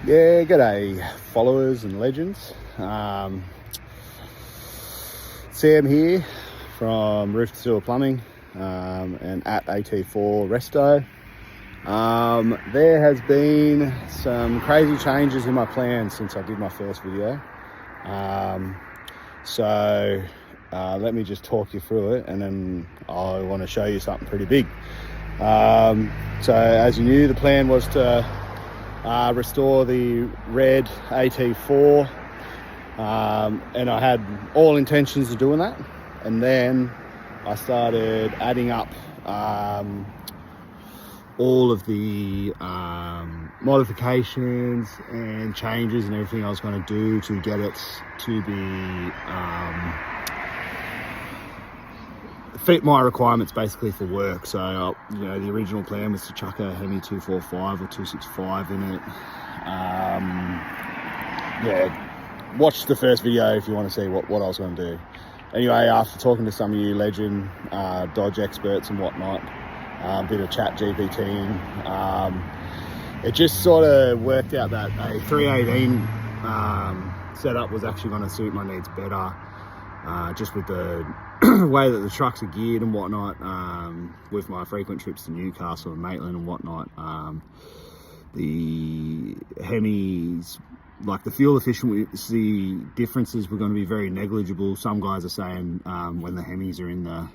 Yeah, g'day followers and legends. Sam here from Roof to Sewer Plumbing and at AT4 Resto. There has been some crazy changes in my plans since I did my first video. So let me just talk you through it, and then I want to show you something pretty big. So as you knew, the plan was to restore the red AT4, and I had all intentions of doing that. And then I started adding up all of the modifications and changes and everything I was going to do to get it to be fit my requirements basically for work. So the original plan was to chuck a Hemi 245 or 265 in it. Watch the first video if you want to see what I was going to do. Anyway, after talking to some of you legend Dodge experts and whatnot, a bit of chat GPTing, it just sort of worked out that a 318 setup was actually going to suit my needs better, just with the way that the trucks are geared and whatnot. With my frequent trips to Newcastle and Maitland and whatnot, the Hemis, like the fuel efficiency differences, were going to be very negligible. Some guys are saying when the Hemis are in the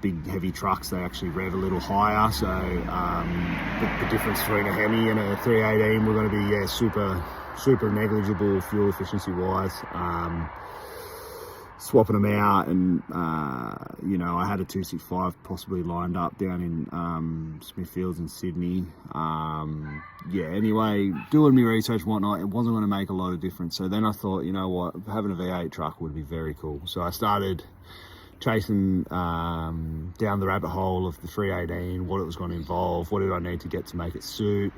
big heavy trucks, they actually rev a little higher. So the difference between a Hemi and a 318 were going to be super negligible fuel efficiency wise. Swapping them out, and I had a 265 possibly lined up down in Smithfields in Sydney. Anyway, doing my research and whatnot, it wasn't going to make a lot of difference. So then I thought, you know what, having a V8 truck would be very cool. So I started chasing down the rabbit hole of the 318, what it was going to involve, what did I need to get to make it suit,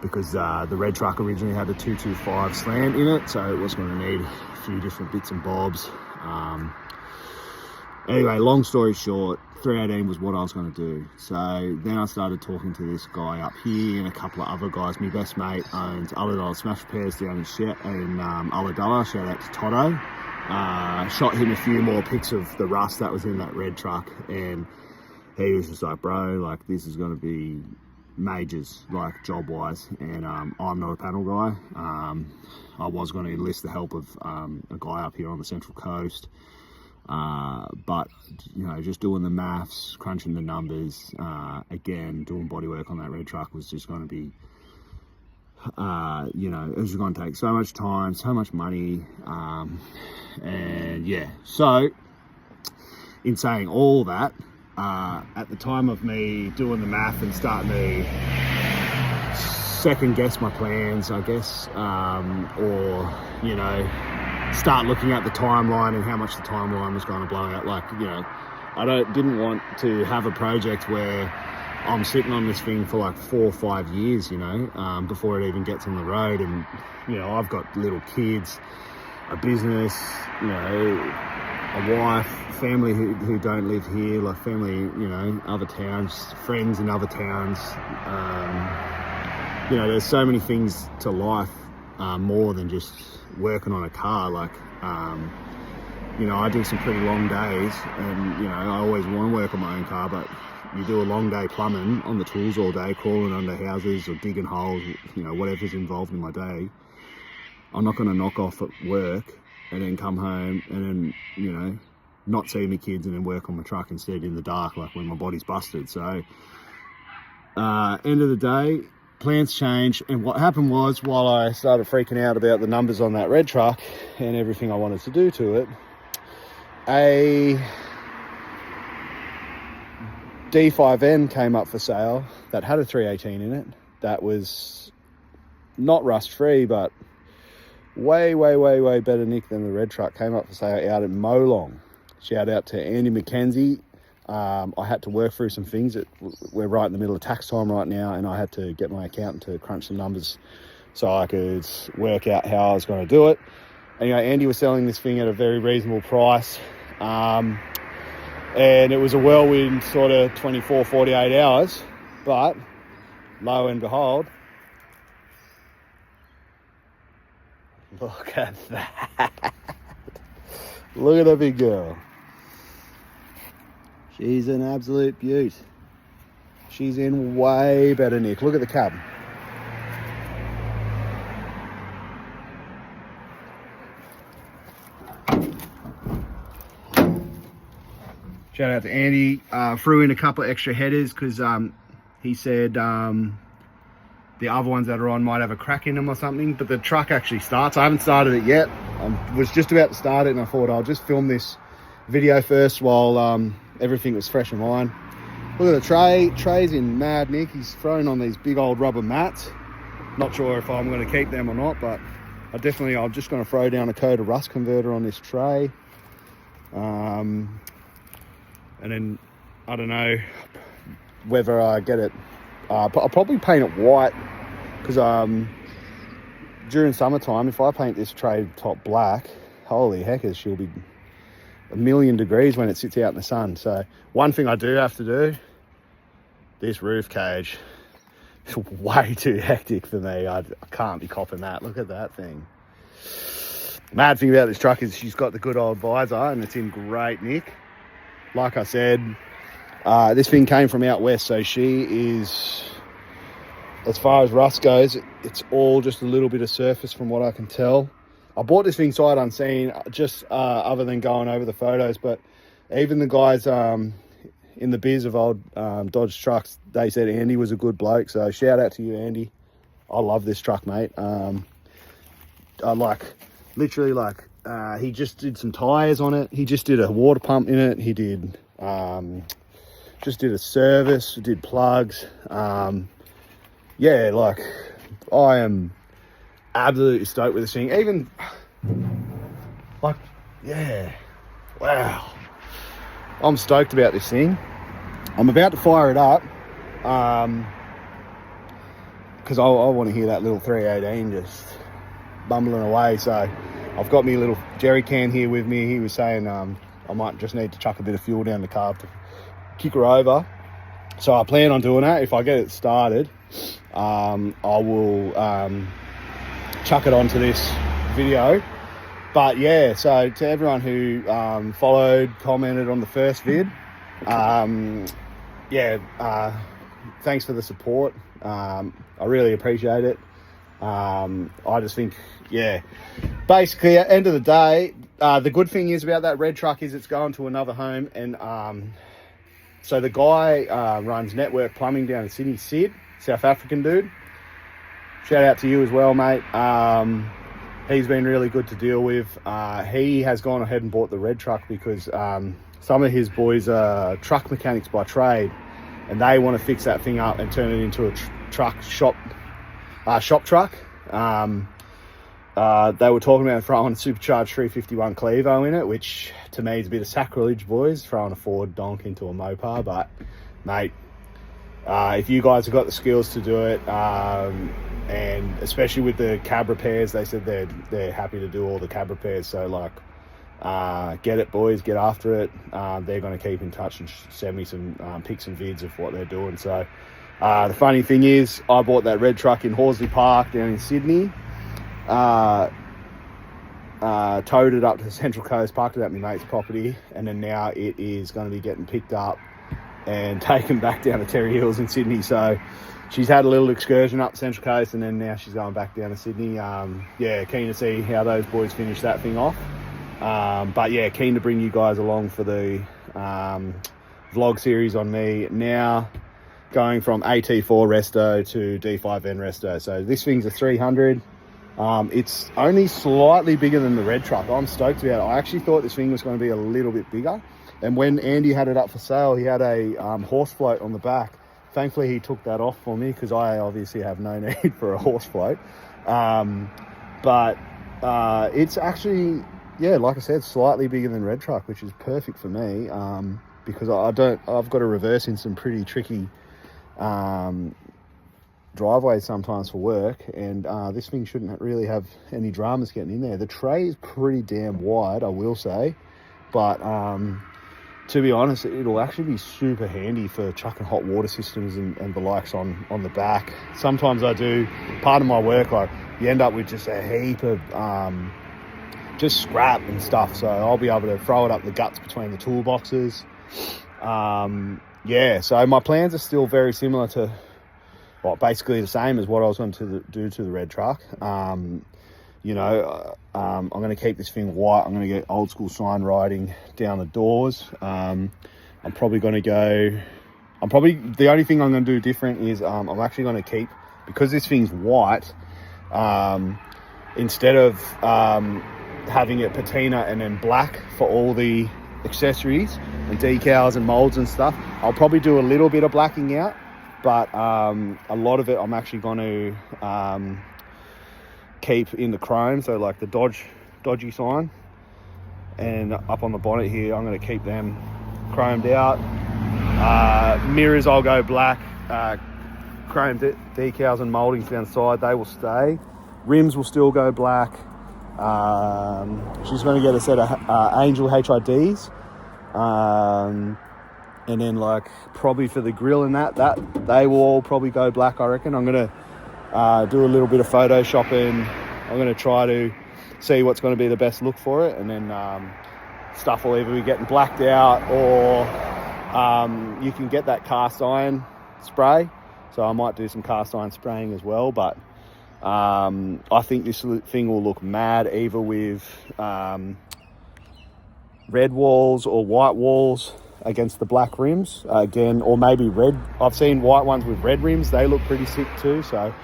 because the red truck originally had a 225 slant in it, so it was going to need a few different bits and bobs. Anyway, long story short, 318 was what I was going to do. So then I started talking to this guy up here and a couple of other guys. My best mate owns Ulladulla Smash Repairs down in Ulladulla. Shout out to Toto. Shot him a few more pics of the rust that was in that red truck, and he was just like, bro, like, this is going to be majors, like, job wise. And I'm not a panel guy. I was going to enlist the help of a guy up here on the Central Coast, but just doing the maths, crunching the numbers, again, doing body work on that red truck was just going to be it was going to take so much time, so much money, so in saying all that, at the time of me doing the math and starting to second guess my plans, I guess, or start looking at the timeline and how much the timeline was going to blow out. Like, I didn't want to have a project where I'm sitting on this thing for like 4 or 5 years, before it even gets on the road. And I've got little kids, a business, a wife, family who don't live here, like family, other towns, friends in other towns. There's so many things to life, more than just working on a car. Like, I do some pretty long days, and I always want to work on my own car, but you do a long day plumbing on the tools all day, crawling under houses or digging holes, whatever's involved in my day. I'm not going to knock off at work and then come home and then, not see my kids and then work on my truck instead in the dark, like when my body's busted. So, end of the day, plans changed. And what happened was, while I started freaking out about the numbers on that red truck and everything I wanted to do to it, a D5N came up for sale that had a 318 in it. That was not rust free, but way better nick than the red truck. Came up for sale out at Molong. Shout out to Andy McKenzie. I had to work through some things. We're right in the middle of tax time right now, and I had to get my accountant to crunch some numbers so I could work out how I was going to do it. Anyway, Andy was selling this thing at a very reasonable price. And it was a whirlwind sort of 24, 48 hours, but lo and behold, Look at that. Look at that big girl. She's an absolute beaut. She's in way better nick. Look at the cub. Shout out to Andy. Threw in a couple of extra headers because he said the other ones that are on might have a crack in them or something, but the truck actually starts. I haven't started it yet. I was just about to start it and I thought I'll just film this video first while everything was fresh in mind. Look at the tray. Tray's in mad nick. He's thrown on these big old rubber mats. Not sure if I'm going to keep them or not, but I'm just going to throw down a coat of rust converter on this tray. And then I don't know whether I get it. I'll probably paint it white because during summertime, if I paint this tray top black, holy heckers, she'll be 1,000,000 degrees when it sits out in the sun. So one thing I do have to do, this roof cage is way too hectic for me. I can't be copping that. Look at that thing. Mad thing about this truck is she's got the good old visor and it's in great nick. Like I said, this thing came from out west, so she is, as far as rust goes, it's all just a little bit of surface from what I can tell. I bought this thing sight unseen, just other than going over the photos, but even the guys in the biz of old Dodge trucks, they said Andy was a good bloke, so shout out to you, Andy. I love this truck, mate. He just did some tyres on it. He just did a water pump in it. He did just did a service, did plugs. Yeah, like I am absolutely stoked with this thing. Even like, yeah, wow. I'm stoked about this thing. I'm about to fire it up because I want to hear that little 318 just bumbling away. So I've got me little jerry can here with me. He was saying I might just need to chuck a bit of fuel down the carb to kick her over. So I plan on doing that. If I get it started, I will chuck it onto this video. But yeah, so to everyone who followed, commented on the first vid, thanks for the support. I really appreciate it. I just think, yeah, basically at the end of the day, the good thing is about that red truck is it's going to another home. And so the guy runs Network Plumbing down in Sydney, Sid, South African dude. Shout out to you as well, mate. He's been really good to deal with. He has gone ahead and bought the red truck because some of his boys are truck mechanics by trade, and they want to fix that thing up and turn it into a shop truck. They were talking about throwing a supercharged 351 Clevo in it, which to me is a bit of sacrilege, boys, throwing a Ford donk into a Mopar. But mate, if you guys have got the skills to do it, and especially with the cab repairs, they said they're happy to do all the cab repairs. So like, get it, boys, get after it. They're going to keep in touch and send me some pics and vids of what they're doing. So the funny thing is, I bought that red truck in Horsley Park down in Sydney, towed it up to the Central Coast, parked it at my mate's property, and then now it is going to be getting picked up and taken back down to Terry Hills in Sydney. So she's had a little excursion up Central Coast, and then now she's going back down to Sydney. Yeah, keen to see how those boys finish that thing off. But yeah, keen to bring you guys along for the vlog series on me now, going from AT4 resto to D5N resto. So this thing's a 300. It's only slightly bigger than the red truck. I'm stoked about it. I actually thought this thing was going to be a little bit bigger. And when Andy had it up for sale, he had a horse float on the back. Thankfully, he took that off for me because I obviously have no need for a horse float. But it's actually, yeah, like I said, slightly bigger than red truck, which is perfect for me because I've got to reverse in some pretty tricky driveways sometimes for work, and this thing shouldn't really have any dramas getting in there. The tray is pretty damn wide, I will say, but to be honest, it'll actually be super handy for chucking hot water systems and the likes on the back. Sometimes I do, part of my work, like you end up with just a heap of just scrap and stuff. So I'll be able to throw it up the guts between the toolboxes. Yeah, so my plans are still very similar to, well, basically the same as what I was going to do to the red truck. You know, I'm going to keep this thing white. I'm going to get old school sign writing down the doors. I'm probably going to go, the only thing I'm going to do different is I'm actually going to keep, because this thing's white, instead of having it patina and then black for all the accessories and decals and molds and stuff, I'll probably do a little bit of blacking out, but a lot of it I'm actually going to keep in the chrome. So like the dodgy sign and up on the bonnet here, I'm going to keep them chromed out. Mirrors I'll go black. Chrome decals and mouldings down the side, they will stay. Rims will still go black. She's going to get a set of Angel HIDs. And then like probably for the grill and that they will all probably go black, I reckon. I'm going to do a little bit of photoshopping. I'm going to try to see what's going to be the best look for it, and then stuff will either be getting blacked out, or you can get that cast iron spray, so I might do some cast iron spraying as well. But I think this thing will look mad either with red walls or white walls against the black rims again, or maybe red. I've seen white ones with red rims, they look pretty sick too. So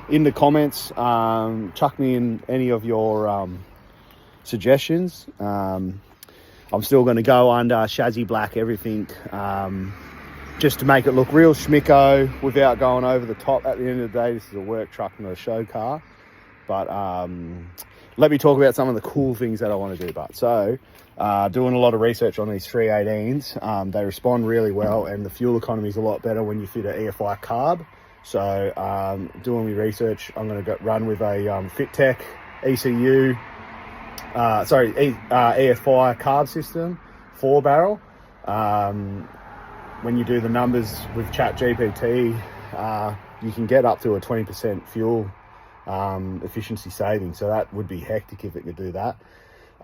in the comments, chuck me in any of your suggestions. I'm still going to go under chassis black everything, just to make it look real schmicko without going over the top. At the end of the day, this is a work truck, not a show car. But let me talk about some of the cool things that I want to do. But so doing a lot of research on these 318s, they respond really well, and the fuel economy is a lot better when you fit an EFI carb. So doing my research, I'm going to run with a FitTech ECU, EFI carb system, 4-barrel. When you do the numbers with ChatGPT, you can get up to a 20% fuel efficiency saving. So that would be hectic if it could do that.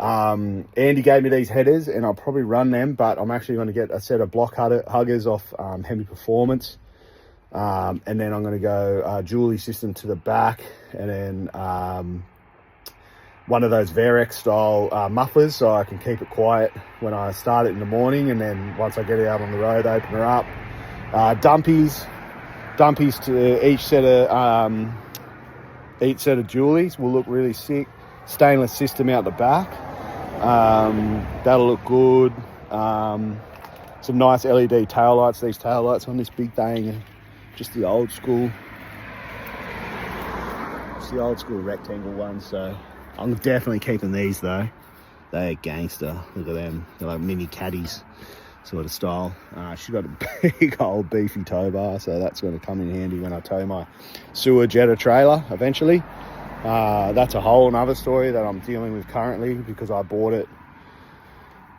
Andy gave me these headers, and I'll probably run them, but I'm actually going to get a set of block huggers off Hemi Performance. And then I'm going to go Julie system to the back, and then one of those Varex style mufflers, so I can keep it quiet when I start it in the morning, and then once I get it out on the road, open her up. Dumpies to each set of Julies will look really sick. Stainless system out the back, that'll look good. Some nice LED taillights. These taillights on this big thing, just the old school rectangle ones. So I'm definitely keeping these though. They're gangster. Look at them. They're like mini caddies sort of style. She's got a big old beefy tow bar, so that's going to come in handy when I tow my sewer Jetta trailer eventually. That's a whole nother story that I'm dealing with currently, because I bought it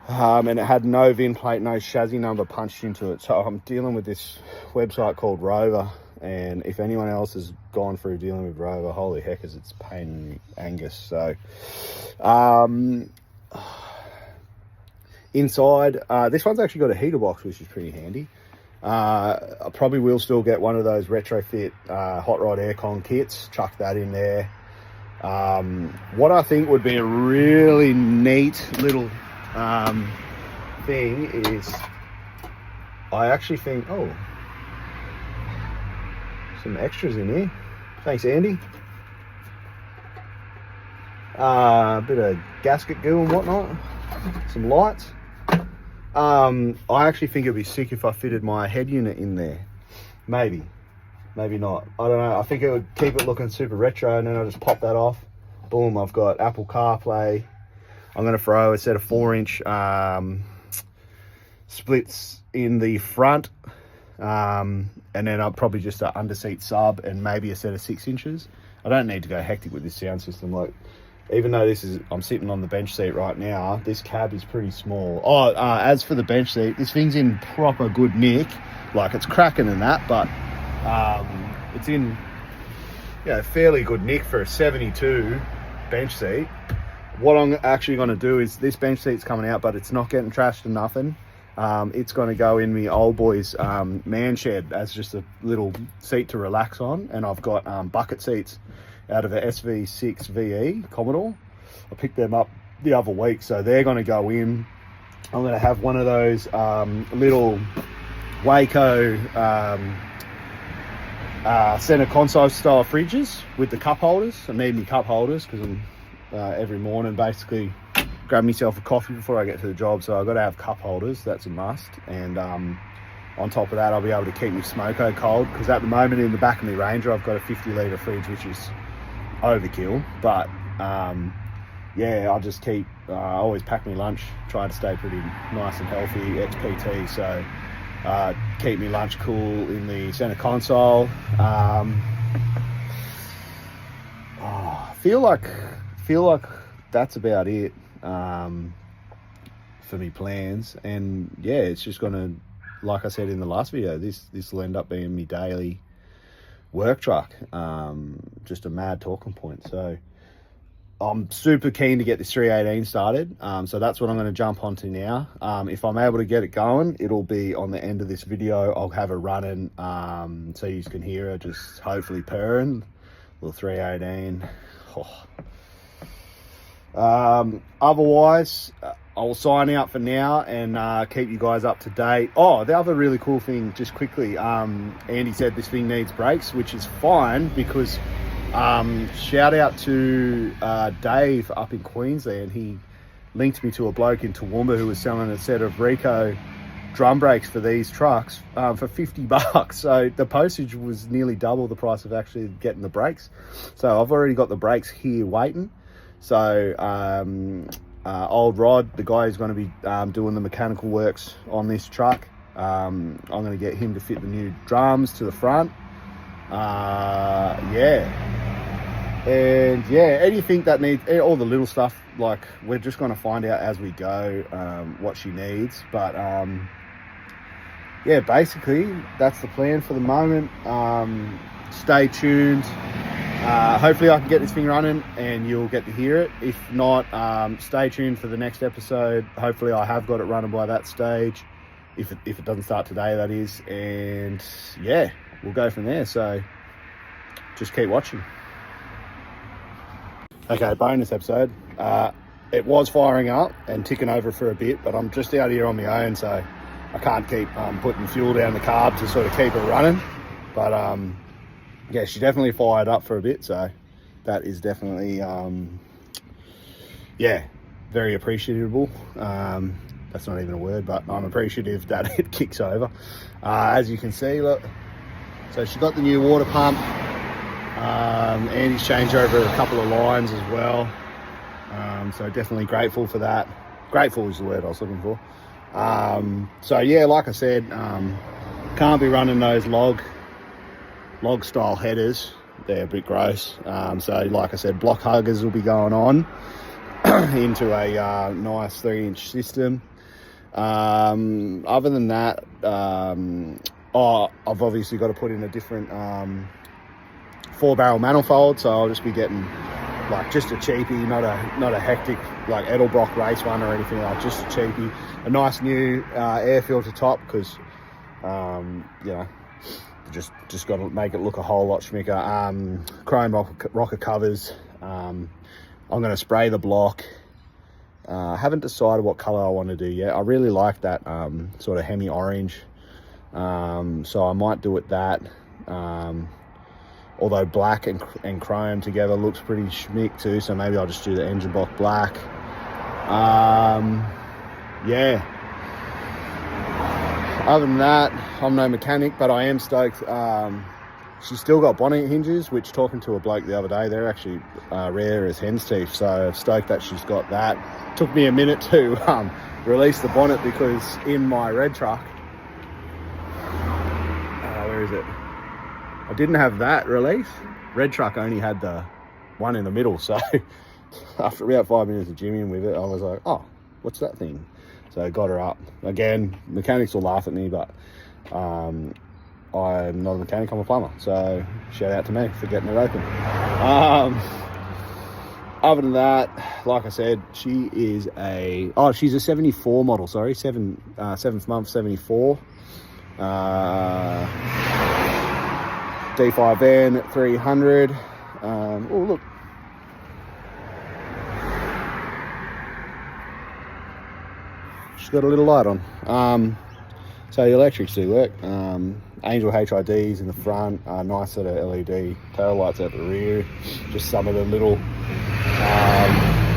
and it had no VIN plate, no chassis number punched into it. So I'm dealing with this website called Rover, and if anyone else has gone through dealing with Rover, holy heck, is it's pain in the Angus. So inside, this one's actually got a heater box, which is pretty handy. I probably will still get one of those retrofit hot rod aircon kits, chuck that in there. What I think would be a really neat little thing is, I actually think, oh, some extras in here. Thanks, Andy. A bit of gasket goo and whatnot. Some lights. I actually think it'd be sick if I fitted my head unit in there. Maybe not. I don't know. I think it would keep it looking super retro, and then I'll just pop that off. Boom, I've got Apple CarPlay. I'm going to throw a set of 4-inch splits in the front. And then I'll probably just an underseat sub and maybe a set of 6 inches. I don't need to go hectic with this sound system. Like, even though I'm sitting on the bench seat right now, this cab is pretty small. As for the bench seat, this thing's in proper good nick. Like, it's cracking and that, but it's in fairly good nick for a 72 bench seat. What I'm actually going to do is, this bench seat's coming out, but it's not getting trashed or nothing. It's going to go in the old boys man shed as just a little seat to relax on, and I've got bucket seats out of a SV6 VE Commodore. I picked them up the other week, so they're going to go in. I'm going to have one of those little Waco center console style fridges with the cup holders. I need me cup holders because I'm every morning basically grab myself a coffee before I get to the job, so I've got to have cup holders. That's a must. And on top of that, I'll be able to keep my smoko cold, because at the moment in the back of my Ranger I've got a 50 litre fridge, which is overkill, but yeah, I'll just keep I always pack my lunch, try to stay pretty nice and healthy, XPT, so keep my lunch cool in the center console. Feel like that's about it for me plans. And yeah, it's just gonna, like I said in the last video, this will end up being my daily work truck, just a mad talking point. So I'm super keen to get this 318 started, so that's what I'm going to jump onto now. If I'm able to get it going, it'll be on the end of this video. I'll have her running, so you can hear her just hopefully purring. Little 318. Otherwise, I'll sign out for now and keep you guys up to date. Oh, the other really cool thing, just quickly, Andy said this thing needs brakes, which is fine, because shout out to Dave up in Queensland. He linked me to a bloke in Toowoomba who was selling a set of Rico drum brakes for these trucks for $50. So the postage was nearly double the price of actually getting the brakes. So I've already got the brakes here waiting. So old Rod, the guy who's going to be doing the mechanical works on this truck, I'm going to get him to fit the new drums to the front. Yeah, and yeah, anything that needs, all the little stuff, like, we're just going to find out as we go what she needs. But yeah, basically that's the plan for the moment. Stay tuned. Hopefully I can get this thing running and you'll get to hear it. If not, stay tuned for the next episode. Hopefully I have got it running by that stage, if it doesn't start today, that is. And yeah, we'll go from there. So just keep watching. Okay, bonus episode. It was firing up and ticking over for a bit, but I'm just out here on my own, so I can't keep putting fuel down the carb to sort of keep it running. But yeah, she definitely fired up for a bit, so that is definitely yeah, very appreciable. That's not even a word, but I'm appreciative that it kicks over. As you can see, look, so she got the new water pump. Andy's changed over a couple of lines as well, so definitely grateful for that. Grateful is the word I was looking for. So yeah, like I said, can't be running those log style headers. They're a bit gross. So like I said, block huggers will be going on into a nice 3-inch system. Other than that, I've obviously got to put in a different 4-barrel manifold, so I'll just be getting like just a cheapie, not a hectic like Edelbrock race one or anything, like just a cheapie, a nice new air filter top, because you know, just got to make it look a whole lot schmicker. Chrome rocker covers. I'm going to spray the block. I haven't decided what color I want to do yet. I really like that sort of hemi orange, so I might do it that. Although black and chrome together looks pretty schmick too, so maybe I'll just do the engine block black. Yeah. Other than that, I'm no mechanic, but I am stoked. She's still got bonnet hinges, which, talking to a bloke the other day, they're actually rare as hen's teeth, so stoked that she's got that. Took me a minute to release the bonnet, because in my red truck, where is it? I didn't have that release. Red truck only had the one in the middle, so after about 5 minutes of jimmying with it, I was like, oh, what's that thing? So I got her up. Again, mechanics will laugh at me, but I'm not a mechanic, I'm a plumber. So shout out to me for getting it open. Other than that, like I said, she's a 74 model, sorry, 7th month 74. D5N at 300. Oh, look. She's got a little light on. So the electrics do work. Angel HIDs in the front, nice set of LED tail lights out the rear. Just some of the little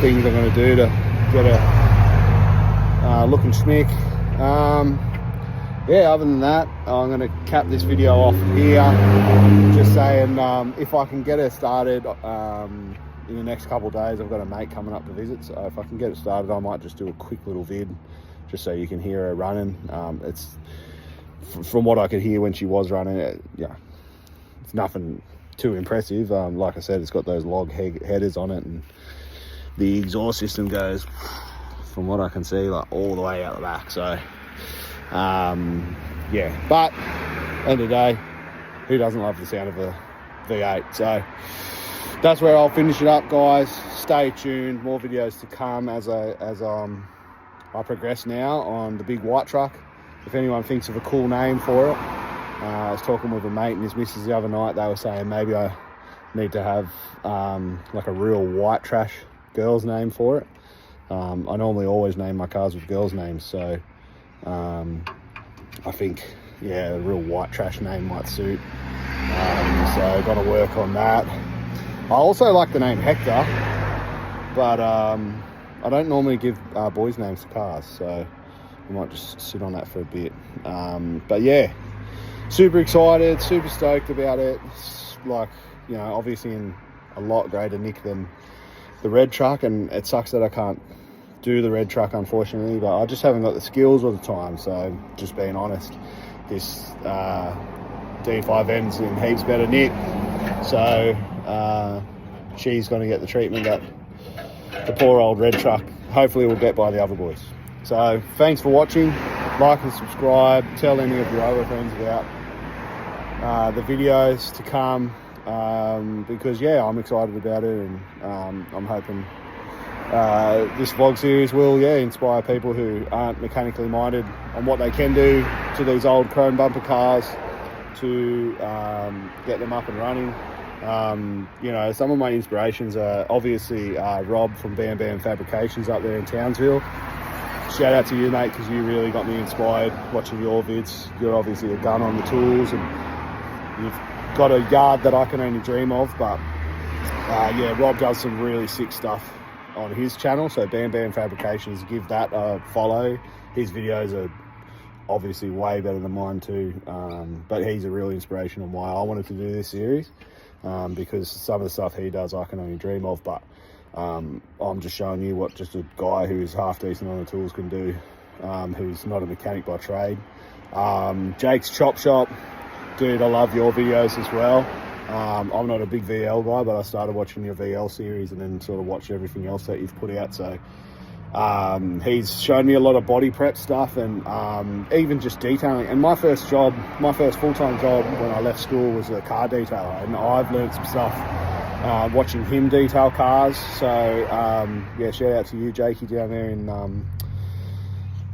things I'm going to do to get a looking schmick. Yeah, other than that, I'm going to cap this video off here. Just saying, if I can get her started in the next couple of days, I've got a mate coming up to visit. So if I can get it started, I might just do a quick little vid, just so you can hear her running. It's from what I could hear when she was running, yeah, it's nothing too impressive. Like I said, it's got those log headers on it, and the exhaust system goes, from what I can see, like all the way out the back. So yeah, but end of the day, who doesn't love the sound of a V8? So that's where I'll finish it up, guys. Stay tuned, more videos to come as I progress now on the big white truck. If anyone thinks of a cool name for it, I was talking with a mate and his missus the other night. They were saying maybe I need to have like a real white trash girl's name for it. I normally always name my cars with girls' names, so I think, yeah, a real white trash name might suit. So got to work on that. I also like the name Hector, but I don't normally give boys' names to cars, so I might just sit on that for a bit. But yeah, super excited, super stoked about it. It's like, you know, obviously in a lot greater nick than the red truck, and it sucks that I can't do the red truck, unfortunately, but I just haven't got the skills or the time. So just being honest, this D5N's in heaps better nick, so she's going to get the treatment that the poor old red truck hopefully will get by the other boys. So thanks for watching. Like and subscribe. Tell any of your other friends about the videos to come, because yeah, I'm excited about it, and I'm hoping this vlog series will inspire people who aren't mechanically minded on what they can do to these old chrome bumper cars to get them up and running. You know, some of my inspirations are obviously Rob from Bam Bam Fabrications up there in Townsville. Shout out to you, mate, because you really got me inspired watching your vids. You're obviously a gun on the tools, and you've got a yard that I can only dream of. But yeah, Rob does some really sick stuff on his channel, so Bam Bam Fabrications, give that a follow. His videos are obviously way better than mine too, but he's a real inspiration on why I wanted to do this series, because some of the stuff he does I can only dream of. But I'm just showing you what just a guy who's half decent on the tools can do, who's not a mechanic by trade. Jake's Chop Shop, dude, I love your videos as well. I'm not a big VL guy, but I started watching your VL series and then sort of watched everything else that you've put out. So he's shown me a lot of body prep stuff, and even just detailing. And my first full-time job when I left school was a car detailer, and I've learned some stuff watching him detail cars. So yeah, shout out to you, Jakey, down there in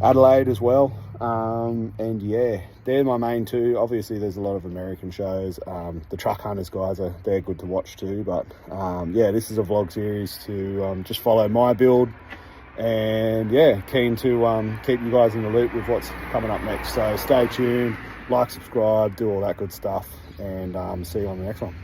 Adelaide as well. And yeah, they're my main two. Obviously there's a lot of American shows. The Truck Hunters guys, they're good to watch too. But yeah, this is a vlog series to just follow my build, and yeah, keen to keep you guys in the loop with what's coming up next. So stay tuned, like, subscribe, do all that good stuff, and see you on the next one.